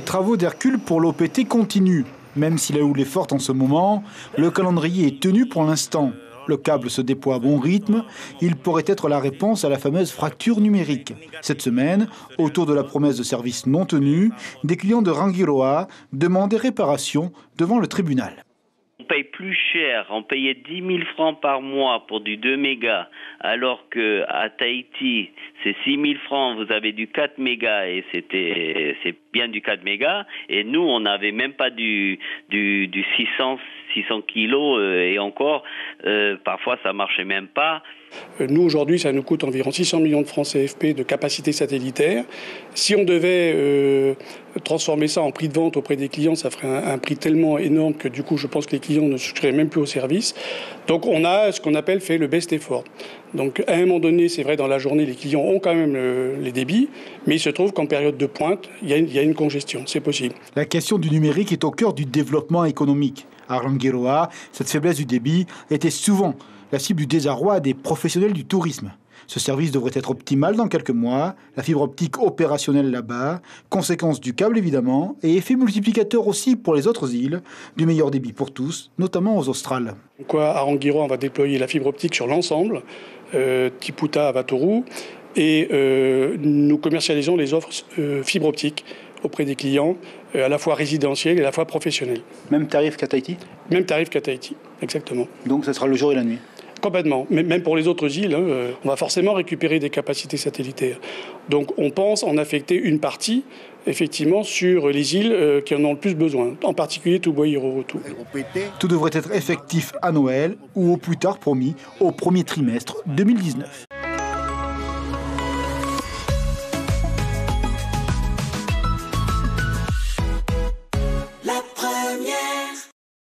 Les travaux d'Hercule pour l'OPT continuent. Même si la houle est forte en ce moment, le calendrier est tenu pour l'instant. Le câble se déploie à bon rythme. Il pourrait être la réponse à la fameuse fracture numérique. Cette semaine, autour de la promesse de service non tenue, des clients de Rangiroa demandaient réparation devant le tribunal. On paye plus cher, on payait 10 000 francs par mois pour du 2 mégas, alors qu'à Tahiti, c'est 6 000 francs, vous avez du 4 mégas et c'est bien du 4 mégas. Et nous, on n'avait même pas du 600 kilos et encore, parfois ça marchait même pas. Nous, aujourd'hui, ça nous coûte environ 600 millions de francs CFP de capacité satellitaire. Si on devait transformer ça en prix de vente auprès des clients, ça ferait un prix tellement énorme que du coup, je pense que les clients ne souscriraient même plus au service. Donc, on a ce qu'on appelle fait le best effort. Donc, à un moment donné, c'est vrai, dans la journée, les clients ont quand même les débits, mais il se trouve qu'en période de pointe, il y a une congestion. C'est possible. La question du numérique est au cœur du développement économique. À Rangiroa, cette faiblesse du débit était souvent la cible du désarroi des professionnels du tourisme. Ce service devrait être optimal dans quelques mois, la fibre optique opérationnelle là-bas, conséquence du câble évidemment, et effet multiplicateur aussi pour les autres îles, du meilleur débit pour tous, notamment aux Australes. À Rangiroa, on va déployer la fibre optique sur l'ensemble, Tiputa à Vatoru, et nous commercialisons les offres fibre optique auprès des clients, à la fois résidentiels et à la fois professionnels. Même tarif qu'à Tahiti ? Même tarif qu'à Tahiti, exactement. Donc ça sera le jour et la nuit ? Complètement. Même pour les autres îles, on va forcément récupérer des capacités satellitaires. Donc on pense en affecter une partie, effectivement, sur les îles qui en ont le plus besoin, en particulier Tubuai-Hirohutu. Tout devrait être effectif à Noël ou au plus tard promis au premier trimestre 2019.